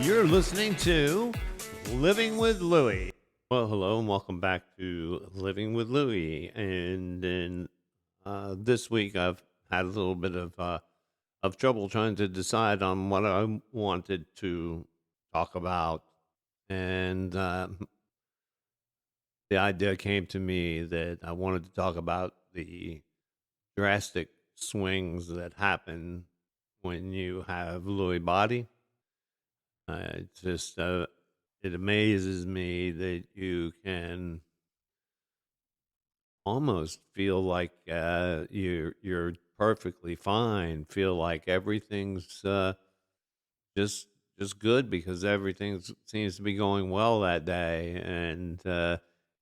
You're listening to Living with Lewy. Well, hello and welcome back to Living with Lewy. And then this week I've had a little bit of trouble trying to decide on what I wanted to talk about. And the idea came to me that I wanted to talk about the drastic swings that happen when you have Lewy body. It's just it amazes me that you can almost feel like you're perfectly fine, feel like everything's just just good because everything seems to be going well that day, and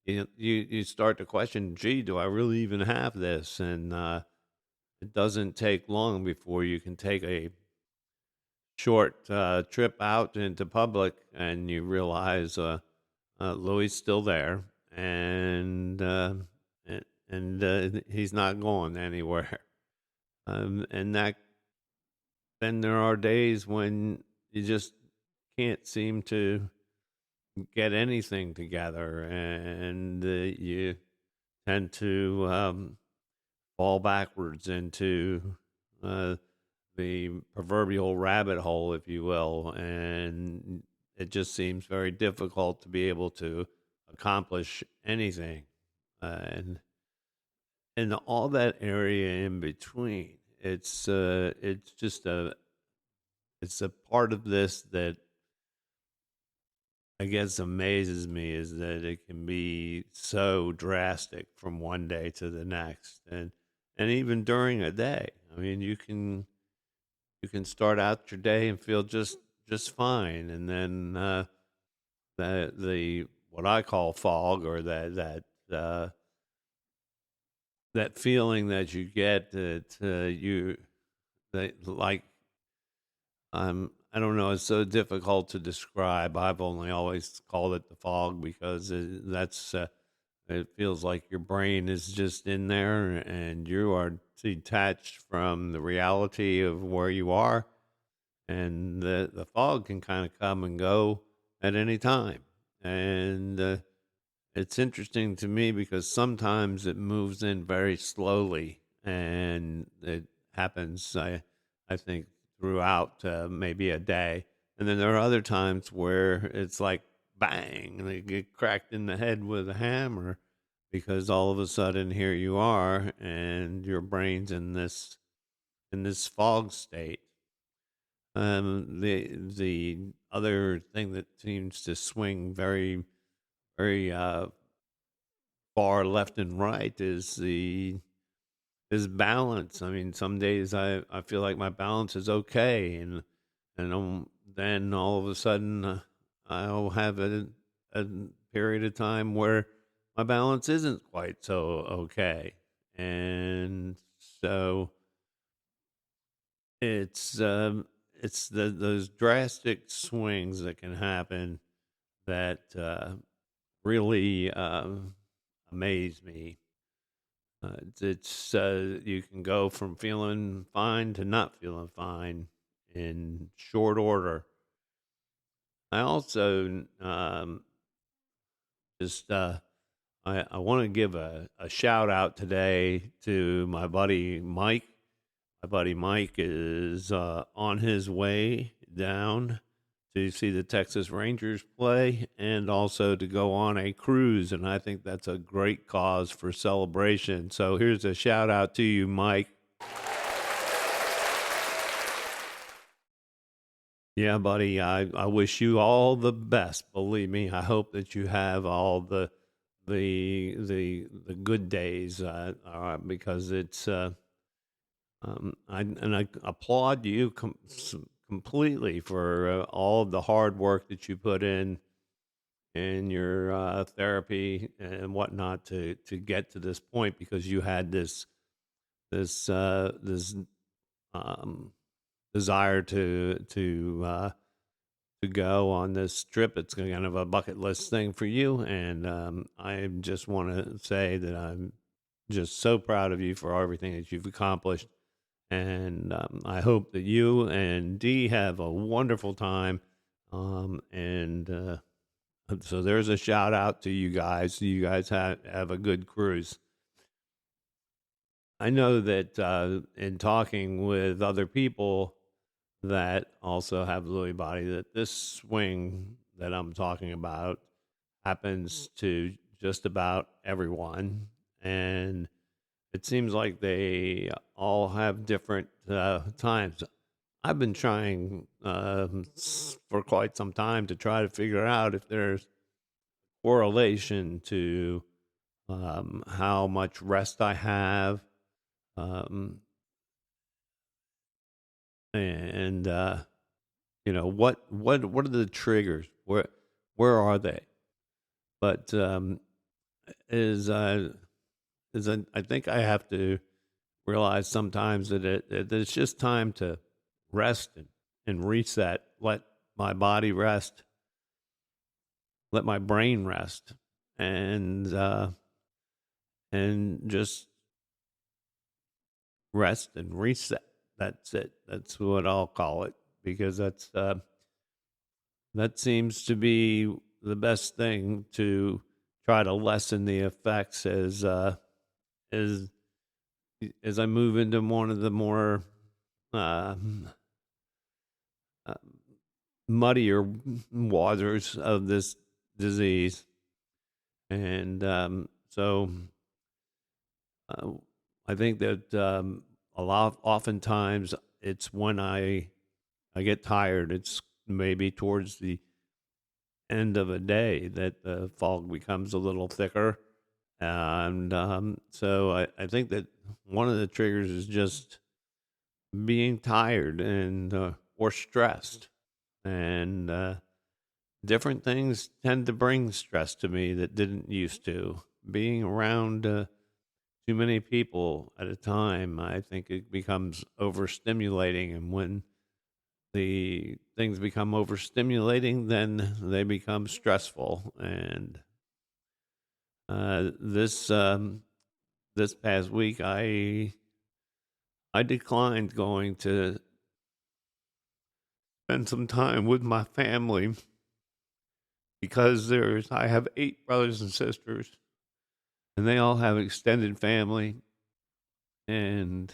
you start to question, gee, do I really even have this? And it doesn't take long before you can take a short trip out into public and you realize Louis still there, and he's not going anywhere. And that then there are days when you just can't seem to get anything together, and you tend to fall backwards into the proverbial rabbit hole, if you will, and it just seems very difficult to be able to accomplish anything. And in all that area in between, it's just it's a part of this that I guess amazes me, is that it can be so drastic from one day to the next, and even during a day. I mean, you can start out your day and feel just fine, and then the what I call fog, or that feeling that you get that you that like I don't know, it's so difficult to describe. I've only always called it the fog because it feels like your brain is just in there and you are detached from the reality of where you are, and the fog can kind of come and go at any time. And it's interesting to me because sometimes it moves in very slowly, and it happens, I think, throughout maybe a day. And then there are other times where it's like bang, they get cracked in the head with a hammer, because all of a sudden here you are and your brain's in this fog state. The other thing that seems to swing very far left and right is balance. I mean, some days I feel like my balance is okay, and then all of a sudden I'll have a period of time where my balance isn't quite so okay, and so it's those drastic swings that can happen that really amaze me. It's you can go from feeling fine to not feeling fine in short order. I also just I want to give a shout out today to my buddy Mike. My buddy Mike is on his way down to see the Texas Rangers play and also to go on a cruise. And I think that's a great cause for celebration. So here's a shout out to you, Mike. Yeah, buddy, I wish you all the best. Believe me, I hope that you have all the good days, because it's I applaud you completely for all of the hard work that you put in your therapy and whatnot to get to this point, because you had this um, desire to go on this trip. It's kind of a bucket list thing for you, and I just want to say that I'm just so proud of you for everything that you've accomplished. And I hope that you and Dee have a wonderful time And so there's a shout out to you guys. You guys have a good cruise. I know that in talking with other people that also have Lewy body, that this swing that I'm talking about happens to just about everyone. And it seems like they all have different times. I've been trying for quite some time to try to figure out if there's correlation to how much rest I have, um, and what are the triggers? Where are they? But is I think I have to realize sometimes that it's just time to rest and reset. Let my body rest. Let my brain rest, and just rest and reset. That's it. That's what I'll call it, because that seems to be the best thing to try to lessen the effects as as I move into one of the more uh, uh, muddier waters of this disease. And so uh, I think that oftentimes it's when I get tired. It's maybe towards the end of a day that the fog becomes a little thicker. And so I think that one of the triggers is just being tired and or stressed. And different things tend to bring stress to me that didn't used to. Being around too many people at a time, I think it becomes overstimulating. And when the things become overstimulating, then they become stressful. And this past week, I declined going to spend some time with my family because I have 8 brothers and sisters, and they all have extended family, and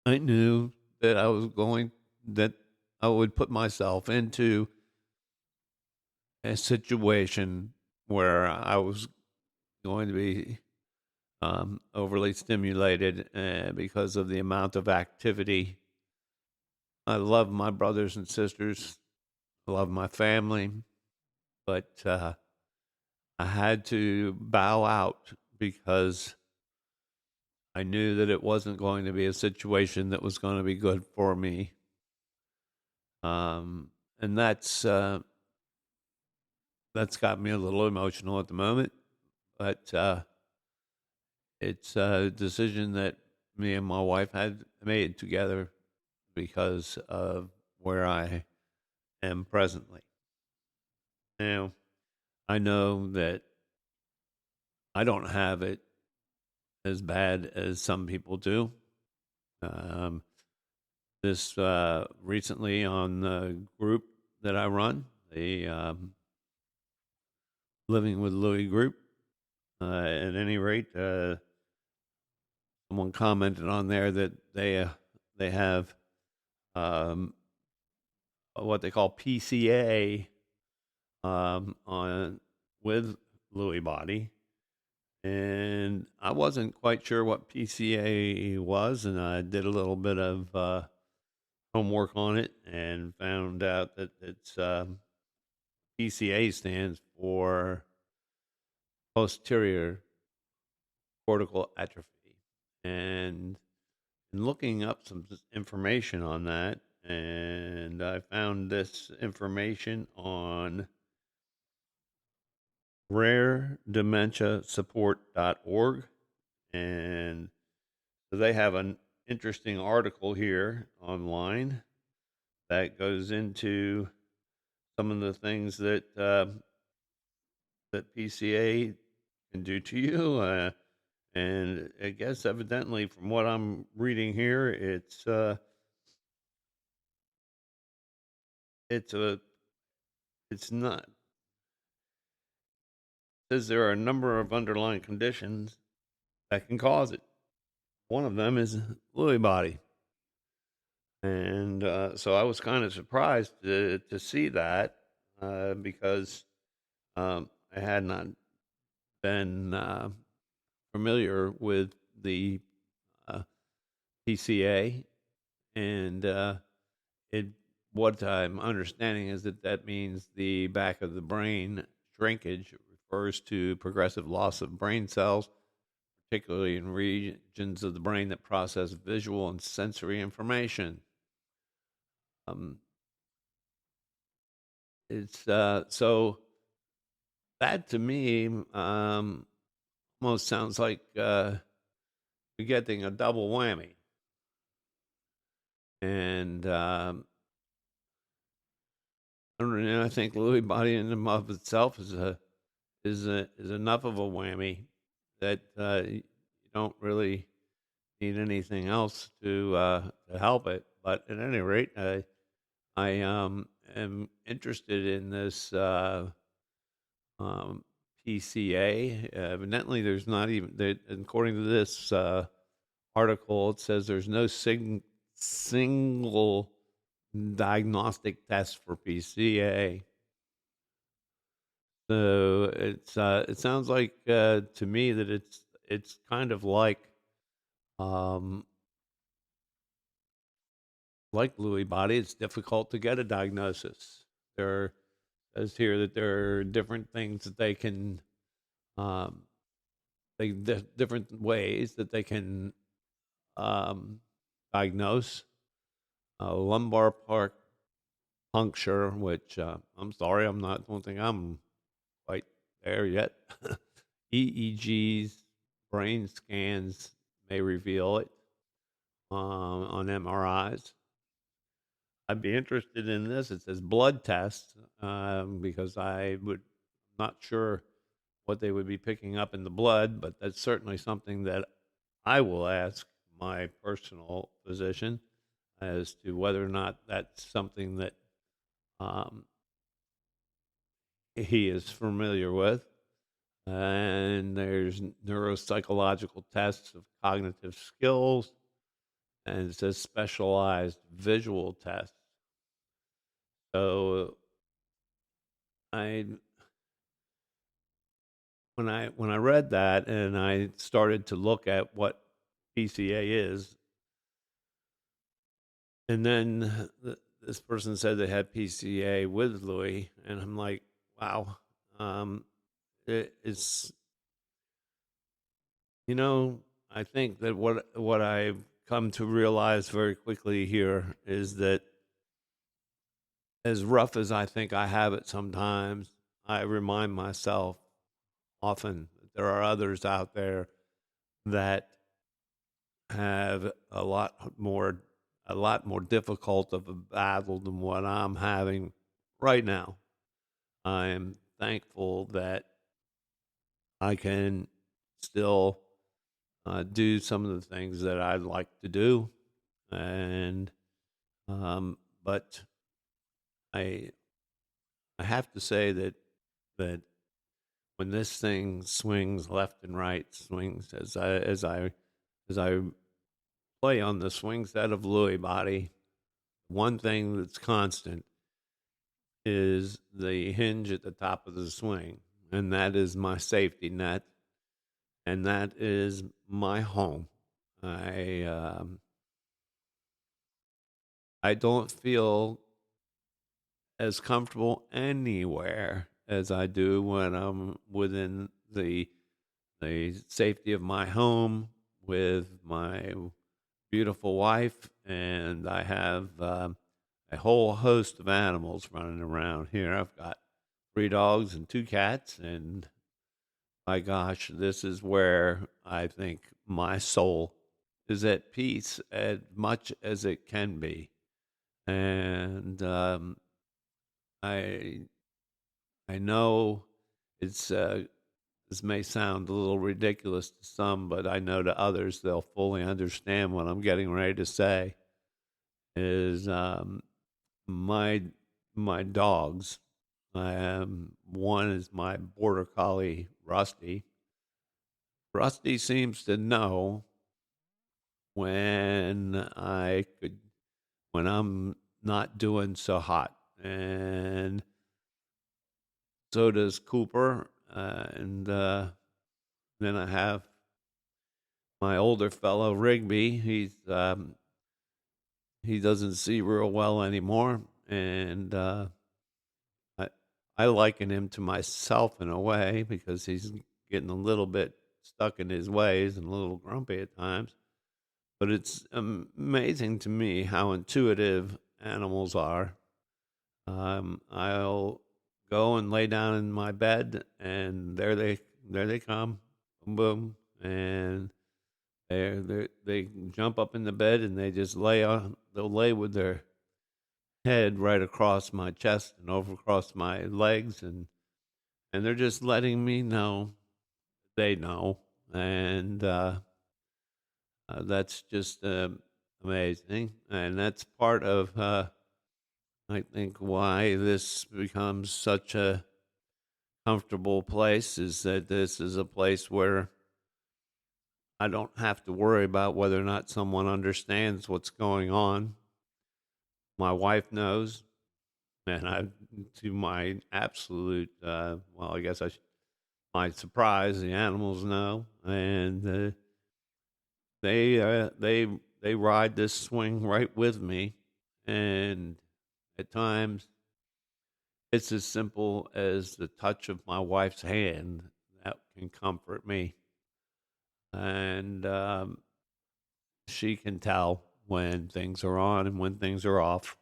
I knew that that I would put myself into a situation where I was going to be overly stimulated because of the amount of activity. I love my brothers and sisters. I love my family, but I had to bow out because I knew that it wasn't going to be a situation that was going to be good for me. And that's got me a little emotional at the moment, but it's a decision that me and my wife had made together because of where I am presently. Now, I know that I don't have it as bad as some people do. Um, this recently on the group that I run, the Living with Lewy group. At any rate, someone commented on there that they have um, what they call PCA on with Lewy body, and I wasn't quite sure what PCA was, and I did a little bit of homework on it and found out that it's PCA stands for posterior cortical atrophy. And in looking up some information on that, and I found this information on raredementiasupport.org. And so they have an interesting article here online that goes into some of the things that PCA can do to you. And I guess evidently from what I'm reading here, it's a it's not says there are a number of underlying conditions that can cause it. One of them is Lewy body, and so I was kind of surprised to see that because I had not been familiar with the uh, PCA, and it. What I'm understanding is that that means the back of the brain shrinkage refers to progressive loss of brain cells, particularly in regions of the brain that process visual and sensory information. Um, it's so that to me almost sounds like you're getting a double whammy, and I don't know. I think Lewy body in and of itself is enough of a whammy that you don't really need anything else to help it. But at any rate, I am interested in this um, PCA. Evidently, there's not even, according to this article, it says there's no single diagnostic test for PCA. So it sounds like to me that it's kind of um, like Lewy body. It's difficult to get a diagnosis. There says here that there are different things that they can um, different ways that they can um, diagnose lumbar part puncture, which I'm sorry, I'm not. Don't think I'm quite there yet. EEGs, brain scans may reveal it on MRIs. I'd be interested in this. It says blood tests because I would not sure what they would be picking up in the blood, but that's certainly something that I will ask my personal physician as to whether or not that's something that um, he is familiar with. And there's neuropsychological tests of cognitive skills, and it says specialized visual tests. So I when I read that and I started to look at what PCA is, and then this person said they had PCA with Lewy, and I'm like, wow, um, it's I think that what I've come to realize very quickly here is that as rough as I think I have it sometimes, I remind myself often that there are others out there that have a lot more difficult of a battle than what I'm having right now. I am thankful that I can still do some of the things that I'd like to do, and but I I have to say that when this thing swings left and right, swings as I play on the swing set of Lewy body, one thing that's constant is the hinge at the top of the swing, and that is my safety net, and that is my home. I I don't feel as comfortable anywhere as I do when I'm within the safety of my home with my beautiful wife, and I have a whole host of animals running around here. I've got 3 dogs and 2 cats, and my gosh, this is where I think my soul is at peace as much as it can be. And I I know it's this may sound a little ridiculous to some, but I know to others they'll fully understand what I'm getting ready to say. Is my my dogs. One is my border collie, Rusty. Rusty seems to know when when I'm not doing so hot. And so does Cooper. And then I have my older fellow, Rigby. He doesn't see real well anymore. And I, I liken him to myself in a way because he's getting a little bit stuck in his ways and a little grumpy at times. But it's amazing to me how intuitive animals are. I'll go and lay down in my bed, and there they come, boom, boom, and they jump up in the bed and they just they'll lay with their head right across my chest and over across my legs, and they're just letting me know they know, and that's just amazing, and that's part of I think why this becomes such a comfortable place is that this is a place where I don't have to worry about whether or not someone understands what's going on. My wife knows, and to my absolute, well, I guess my surprise, the animals know, and they ride this swing right with me, and at times it's as simple as the touch of my wife's hand that can comfort me, and she can tell when things are on and when things are off.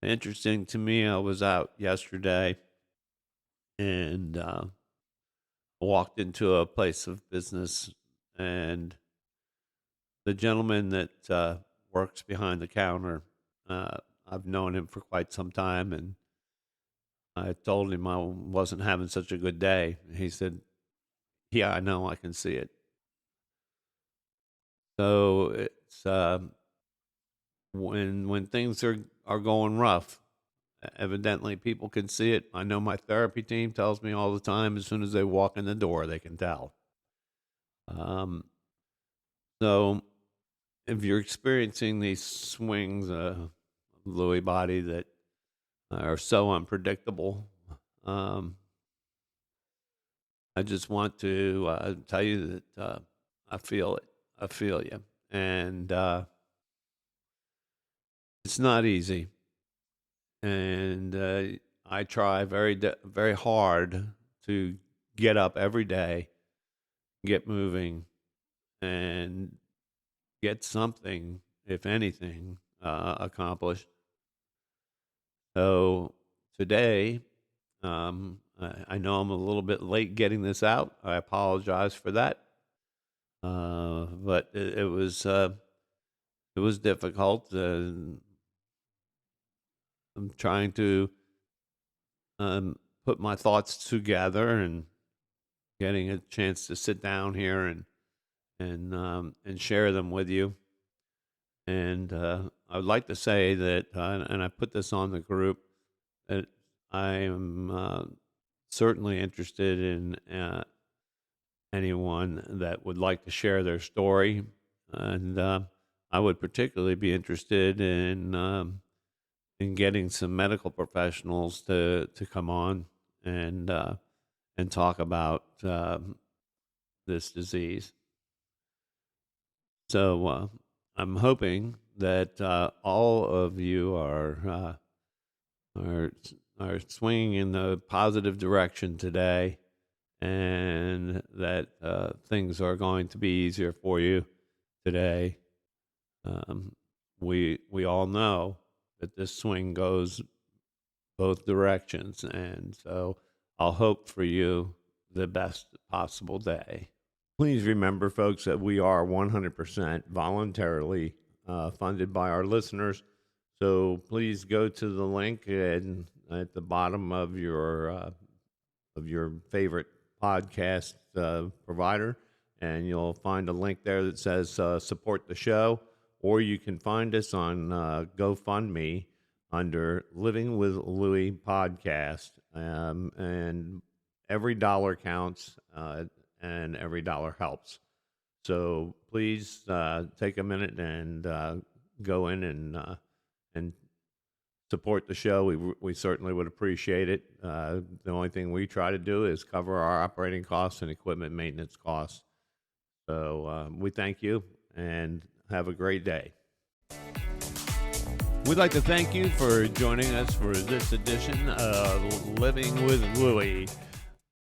Interesting to me, I was out yesterday and walked into a place of business, and the gentleman that works behind the counter, I've known him for quite some time, and I told him I wasn't having such a good day. He said, "Yeah, I know, I can see it." So it's when things are going rough, evidently people can see it. I know my therapy team tells me all the time. As soon as they walk in the door, they can tell. Um, so if you're experiencing these swings, Lewy body that are so unpredictable, um, I just want to tell you that I feel it. I feel you, and it's not easy. And I try very hard to get up every day, get moving, and get something, if anything, accomplished. So today, I know I'm a little bit late getting this out. I apologize for that, but it was difficult. I'm trying to put my thoughts together and getting a chance to sit down here and share them with you. And I would like to say that, and I put this on the group, that I am certainly interested in anyone that would like to share their story, and I would particularly be interested in getting some medical professionals to come on and talk about this disease. So I'm hoping that all of you are swinging in the positive direction today, and that things are going to be easier for you today. We all know that this swing goes both directions, and so I'll hope for you the best possible day. Please remember, folks, that we are 100% voluntarily funded by our listeners. So please go to the link and at the bottom of your favorite podcast provider, and you'll find a link there that says support the show, or you can find us on GoFundMe under Living with Lewy podcast. And every dollar counts, and every dollar helps. So please take a minute and go in and support the show. We certainly would appreciate it. The only thing we try to do is cover our operating costs and equipment maintenance costs. So we thank you and have a great day. We'd like to thank you for joining us for this edition of Living with Lewy.